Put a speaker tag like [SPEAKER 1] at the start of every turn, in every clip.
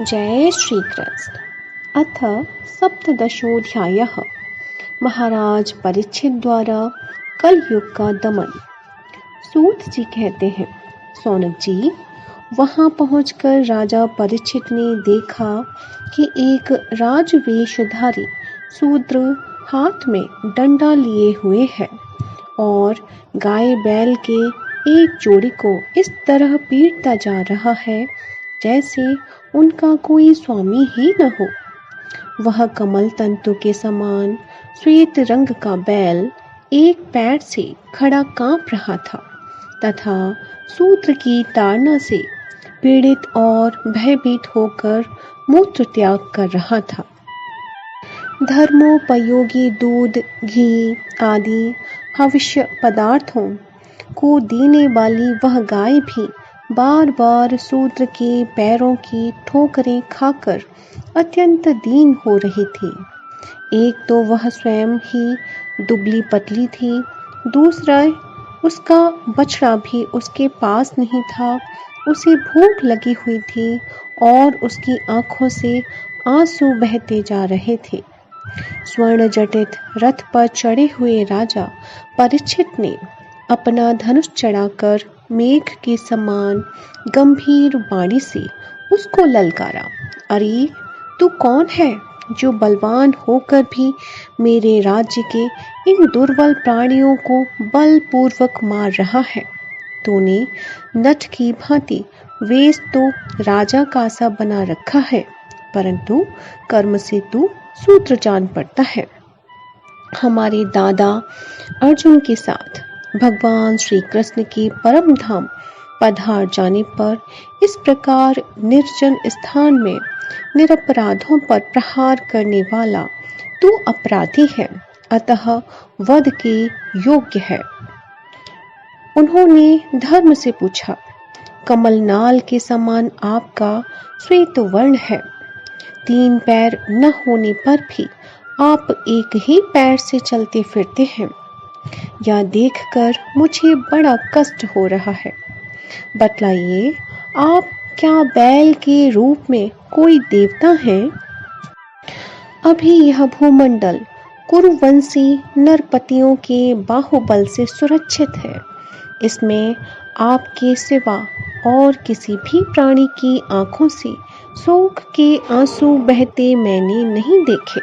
[SPEAKER 1] जय श्री कृष्ण। अथ सप्तदशोऽध्यायः। महाराज परीक्षित द्वारा कलयुग का दमन। सूत जी कहते हैं, सौनक जी, वहां पहुंचकर राजा परीक्षित ने देखा कि एक राजवेशधारी शूद्र हाथ में डंडा लिए हुए है और गाय बैल के एक जोड़ी को इस तरह पीटता जा रहा है जैसे उनका कोई स्वामी ही न हो। वह कमल तंतु के समान श्वेत रंग का बैल एक पैर से खड़ा कांप रहा था तथा सूत्र की ताड़ना से पीड़ित और भयभीत होकर मूत्र त्याग कर रहा था। धर्मोपयोगी दूध, घी आदि हविष्य पदार्थों को देने वाली वह गाय भी बार बार शूद्र के पैरों की ठोकरें खाकर अत्यंत दीन हो रही थी। एक तो वह स्वयं ही दुबली पतली थी, दूसरा उसका बछड़ा भी उसके पास नहीं था। उसे भूख लगी हुई थी और उसकी आंखों से आंसू बहते जा रहे थे। स्वर्ण जटित रथ पर चढ़े हुए राजा परीक्षित ने अपना धनुष चढ़ाकर मेघ के समान गंभीर वाणी से उसको ललकारा। अरे, तू कौन है जो बलवान होकर भी मेरे राज्य के इन दुर्बल प्राणियों को बलपूर्वक मार रहा है? तूने नट की भांति वेश तो राजा का सा बना रखा है, परंतु कर्म से तू शूद्र जान पड़ता है। हमारे दादा अर्जुन के साथ भगवान श्री कृष्ण के परम धाम पधार जाने पर इस प्रकार निर्जन स्थान में निरपराधों पर प्रहार करने वाला तू अपराधी है, अतः वध के योग्य है। उन्होंने धर्म से पूछा, कमलनाल के समान आपका श्वेत वर्ण है, 3 पैर न होने पर भी आप एक ही पैर से चलते फिरते हैं। यह देखकर मुझे बड़ा कष्ट हो रहा है। बतलाइए, आप क्या बैल के रूप में कोई देवता हैं? अभी यह भूमंडल कुरुवंशी नरपतियों के बाहुबल से सुरक्षित है। इसमें आपके सिवा और किसी भी प्राणी की आंखों से शोक के आंसू बहते मैंने नहीं देखे।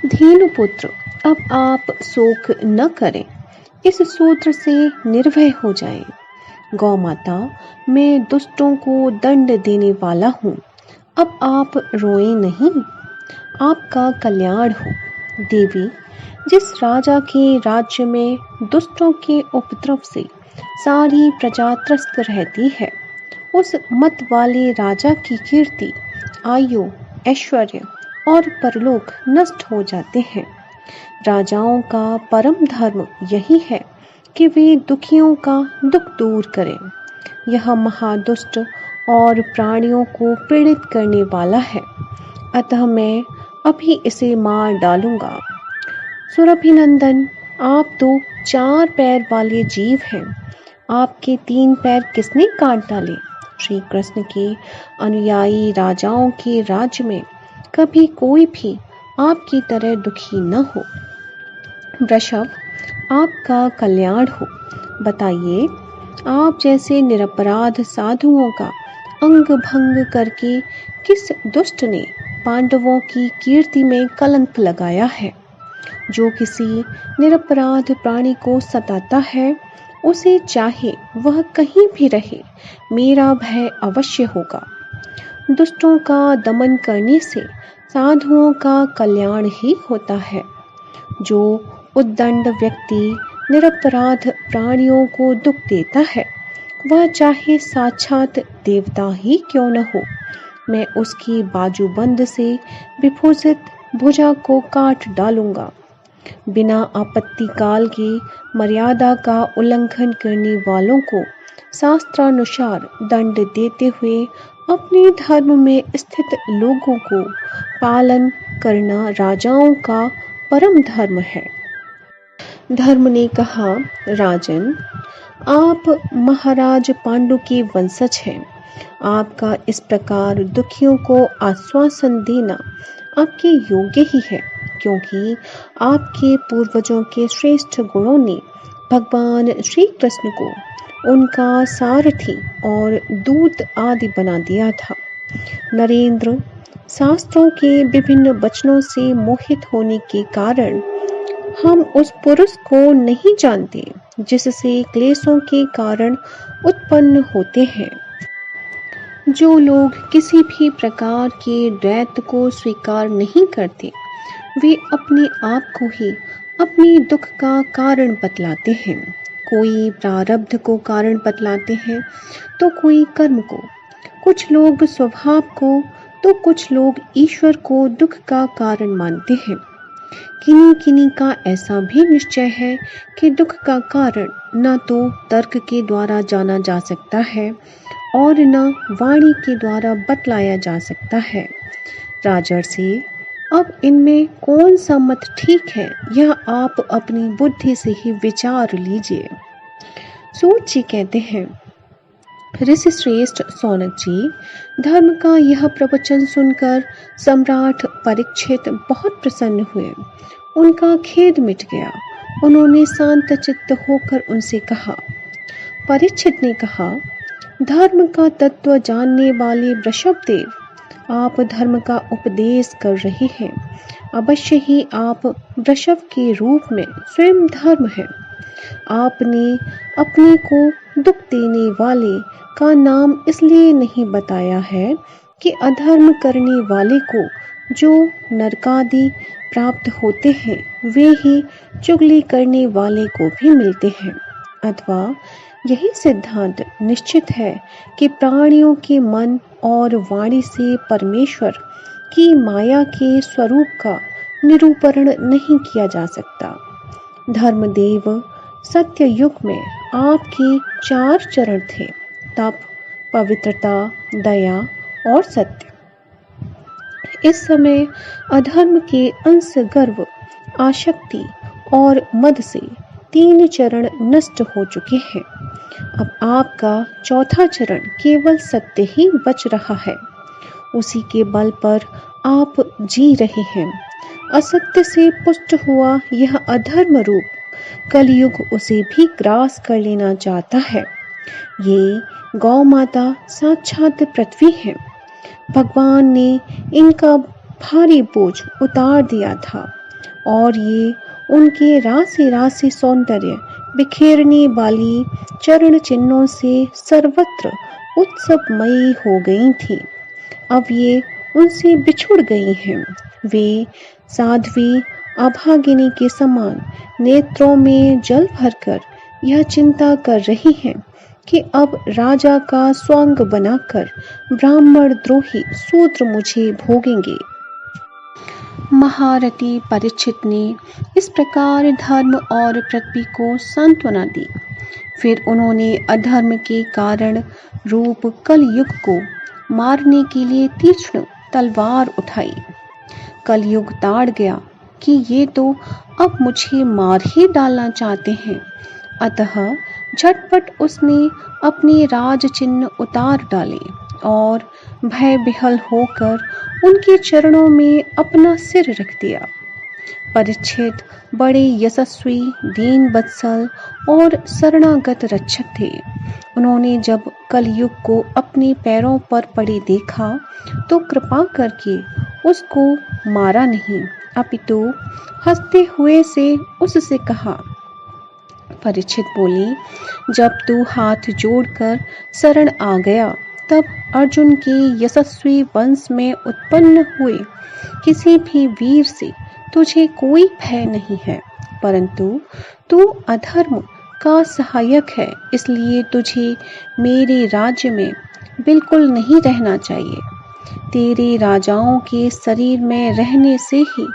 [SPEAKER 1] धीनुपुत्र, अब आप शोक न करें, इस सूत्र से निर्भय हो जाएं। गौ माता, मैं दुष्टों को दंड देने वाला हूँ, अब आप रोएं नहीं, आपका कल्याण हो। देवी, जिस राजा के राज्य में दुष्टों के उपद्रव से सारी प्रजा त्रस्त रहती है, उस मत वाले राजा की कीर्ति, आयु, ऐश्वर्य और परलोक नष्ट हो जाते हैं। राजाओं का परम धर्म यही है कि वे दुखियों का दुख दूर करें। यह महादुष्ट और प्राणियों को पीड़ित करने वाला है, अतः मैं अभी इसे मार डालूंगा। सुरभिनंदन, आप तो 4 पैर वाले जीव हैं, आपके 3 पैर किसने काट डाले? श्री कृष्ण के अनुयायी राजाओं के राज्य में कभी कोई भी आपकी तरह दुखी न हो। वृषभ, आपका कल्याण हो। बताइए, आप जैसे निरपराध साधुओं का अंग भंग करके किस दुष्ट ने पांडवों की कीर्ति में कलंक लगाया है? जो किसी निरपराध प्राणी को सताता है, उसे चाहे वह कहीं भी रहे, मेरा भय अवश्य होगा। दुष्टों का दमन करने से साधुओं का कल्याण ही होता है। जो उद्दंड व्यक्ति निरपराध प्राणियों को दुख देता है, वह चाहे साक्षात देवता ही क्यों न हो, मैं उसकी बाजूबंद से विभूषित भुजा को काट डालूंगा। बिना आपत्ति काल की मर्यादा का उल्लंघन करने वालों को शास्त्रानुसार दंड देते हुए अपने धर्म में स्थित लोगों को पालन करना राजाओं का परम धर्म है। धर्म ने कहा, राजन, आप महाराज पांडु के वंशज हैं, आपका इस प्रकार दुखियों को आश्वासन देना आपके योग्य ही है, क्योंकि आपके पूर्वजों के श्रेष्ठ गुणों ने भगवान श्री कृष्ण को उनका सारथी और दूत आदि बना दिया था। नरेंद्र, शास्त्रों के विभिन्न वचनों से मोहित होने के कारण हम उस पुरुष को नहीं जानते जिससे क्लेशों के कारण उत्पन्न होते हैं। जो लोग किसी भी प्रकार के द्वैत को स्वीकार नहीं करते, वे अपने आप को ही अपने दुख का कारण बतलाते हैं। कोई प्रारब्ध को कारण बतलाते हैं तो कोई कर्म को, कुछ लोग स्वभाव को तो कुछ लोग ईश्वर को दुख का कारण मानते हैं। किन्हीं किन्हीं का ऐसा भी निश्चय है कि दुख का कारण न तो तर्क के द्वारा जाना जा सकता है और न वाणी के द्वारा बतलाया जा सकता है। राजर्षि, अब इनमें कौन सा मत ठीक है, यह आप अपनी बुद्धि से ही विचार लीजिए। सूत जी कहते हैं, ऋषि श्रेष्ठ सौनक जी, धर्म का यह प्रवचन सुनकर सम्राट परीक्षित बहुत प्रसन्न हुए। उनका खेद मिट गया। उन्होंने शांत चित्त होकर उनसे कहा। परीक्षित ने कहा, धर्म का तत्व जानने वाले वृषभदेव, आप धर्म का उपदेश कर रहे हैं। अवश्य ही आप वृषभ के रूप में स्वयं धर्म हैं। आपने अपने को दुख देने वाले का नाम इसलिए नहीं बताया है कि अधर्म करने वाले को जो नरकादि प्राप्त होते हैं वे ही चुगली करने वाले को भी मिलते हैं। अथवा यही सिद्धांत निश्चित है कि प्राणियों के मन और वाणी से परमेश्वर की माया के स्वरूप का निरूपण नहीं किया जा सकता। धर्मदेव, सत्य युग में आपके 4 चरण थे, तप, पवित्रता, दया और सत्य। इस समय अधर्म के अंश गर्व, आसक्ति और मद से 3 चरण नष्ट हो चुके हैं। अब आपका 4था चरण केवल सत्य ही बच रहा है। उसी के बल पर आप जी रहे हैं। असत्य से पुष्ट हुआ यह अधर्म रूप कलयुग उसे भी ग्रास कर लेना चाहता है। ये गौ माता साक्षात पृथ्वी है। भगवान ने इनका भारी बोझ उतार दिया था और ये उनके राशि राशि सौंदर्य बिखेरने वाली चरण चिन्हों से सर्वत्र उत्सवमयी हो गई थी। अब ये उनसे बिछुड़ गई हैं। वे साध्वी अभागिनी के समान नेत्रों में जल भरकर यह चिंता कर रही हैं कि अब राजा का स्वांग बनाकर ब्राह्मण द्रोही शूद्र मुझे भोगेंगे। महारथी परीक्षित ने इस प्रकार धर्म और पृथ्वी को सांत्वना दी। फिर उन्होंने अधर्म के कारण रूप कलयुग को मारने के लिए तीक्ष्ण तलवार उठाई। कलयुग ताड़ गया कि ये तो अब मुझे मार ही डालना चाहते हैं। अतः झटपट उसने अपने राज चिन्ह उतार डाले और भय विह्वल होकर उनके चरणों में अपना सिर रख दिया। परीक्षित बड़े यशस्वी, दीन वत्सल और शरणागत रक्षक थे। उन्होंने जब कलयुग को अपने पैरों पर पड़े देखा तो कृपा करके उसको मारा नहीं, अपितु हंसते हुए से उससे कहा। परीक्षित बोले, जब तू हाथ जोड़कर शरण आ गया तब अर्जुन के यशस्वी वंश में उत्पन्न हुए किसी भी वीर से तुझे कोई भय नहीं है, परंतु तू अधर्म का सहायक है, इसलिए तुझे मेरे राज्य में बिल्कुल नहीं रहना चाहिए। तेरे राजाओं के शरीर में रहने से ही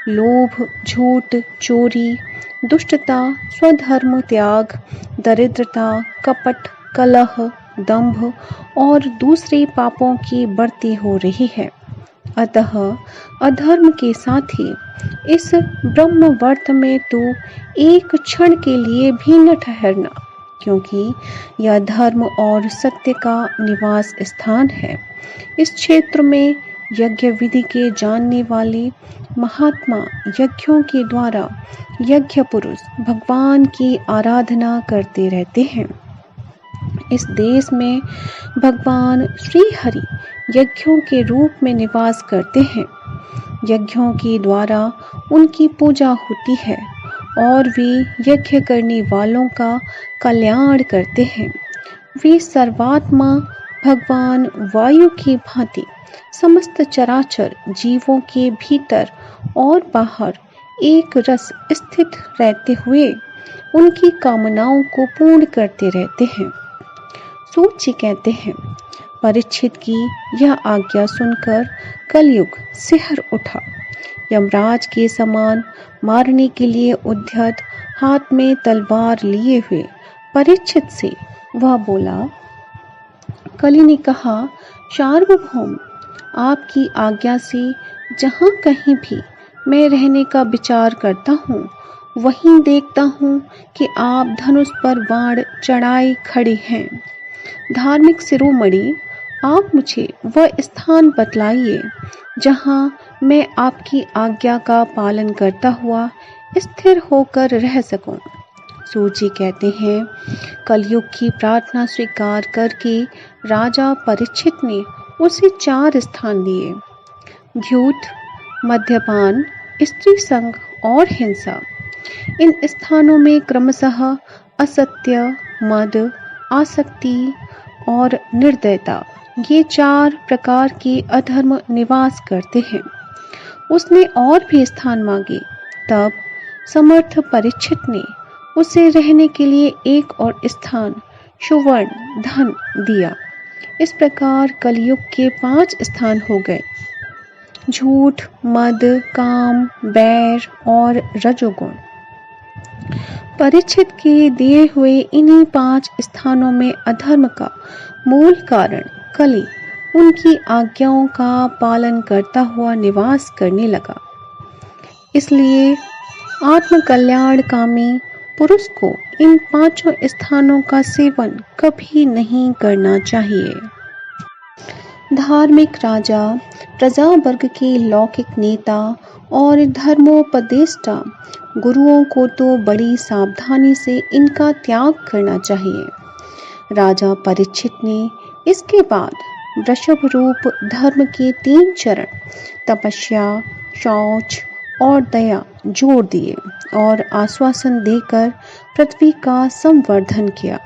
[SPEAKER 1] लोभ, झूठ, चोरी, दुष्टता, स्वधर्म त्याग, दरिद्रता, कपट, कलह, दंभ और दूसरे पापों की बढ़ती हो रही है। अतः अधर्म के साथ ही इस ब्रह्मवर्त में तू एक क्षण के लिए भी न ठहरना। क्योंकि यह धर्म और सत्य का निवास स्थान है। इस क्षेत्र में यज्ञ विधि के जानने वाले महात्मा यज्ञों के द्वारा यज्ञ पुरुष भगवान की आराधना करते रहते हैं। इस देश में भगवान श्री हरि यज्ञों के रूप में निवास करते हैं। यज्ञों के द्वारा उनकी पूजा होती है और वे यज्ञ करने वालों का कल्याण करते हैं। वे सर्वात्मा भगवान वायु की भांति समस्त चराचर जीवों के भीतर और बाहर एक रस स्थित रहते हुए उनकी कामनाओं को पूर्ण करते रहते हैं। सूत जी कहते हैं, परीक्षित की यह आज्ञा सुनकर कलयुग सिहर उठा। यमराज के समान मारने के लिए उद्यत हाथ में तलवार लिए हुए परीक्षित से वह बोला। कलि ने कहा, सार्वभौम, आपकी आज्ञा से जहाँ कहीं भी मैं रहने का विचार करता हूँ, वहीं देखता हूँ कि आप धनुष पर बाण चढ़ाए खड़े हैं। धार्मिक शिरोमणि, आप मुझे वह स्थान बतलाइए जहाँ मैं आपकी आज्ञा का पालन करता हुआ स्थिर होकर रह सकूं। सूत जी कहते हैं, कलयुग की प्रार्थना स्वीकार करके राजा परीक्षित ने उसे 4 स्थान दिए: झूठ, मद्यपान, स्त्री संग और हिंसा। इन स्थानों में क्रमशः असत्य, मद, आसक्ति और निर्दयता, ये 4 प्रकार के अधर्म निवास करते हैं। उसने और भी स्थान मांगे, तब समर्थ परीक्षित ने उसे रहने के लिए एक और स्थान सुवर्ण धन दिया। इस प्रकार कलयुग के 5 स्थान हो गए: झूठ, मद, काम, बैर और रजोगुण। परीक्षित के दिए हुए इन्हीं 5 स्थानों में अधर्म का मूल कारण कलि उनकी आज्ञाओं का पालन करता हुआ निवास करने लगा। इसलिए आत्मकल्याणकामी पुरुष को इन 5 स्थानों का सेवन कभी नहीं करना चाहिए। धार्मिक राजा, प्रजा वर्ग के लौकिक नेता और धर्मोपदेष्टा गुरुओं को तो बड़ी सावधानी से इनका त्याग करना चाहिए। राजा परीक्षित ने इसके बाद वृषभ रूप धर्म के 3 चरण तपस्या, शौच और दया जोड़ दिए और आश्वासन देकर पृथ्वी का संवर्धन किया।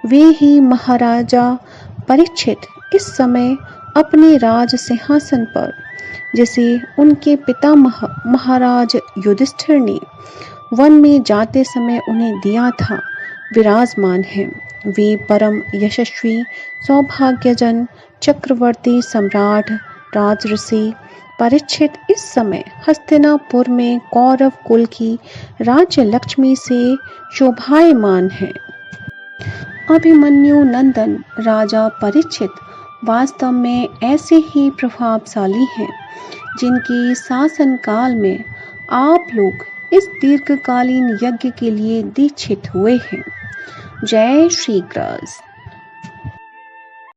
[SPEAKER 1] वे ही महाराजा परीक्षित इस समय अपने राज सिंहासन पर, जिसे उनके पितामह महाराज युधिष्ठिर ने वन में जाते समय उन्हें दिया था, विराजमान हैं। वे परम यशस्वी, सौभाग्यजन, चक्रवर्ती सम्राट राजऋषि परीक्षित इस समय हस्तिनापुर में कौरव कुल की राज्य लक्ष्मी से शोभायमान है। अभिमन्यु नंदन राजा परीक्षित वास्तव में ऐसे ही प्रभावशाली हैं, जिनके शासन काल में आप लोग इस दीर्घकालीन यज्ञ के लिए दीक्षित हुए हैं। जय श्री कृष्ण।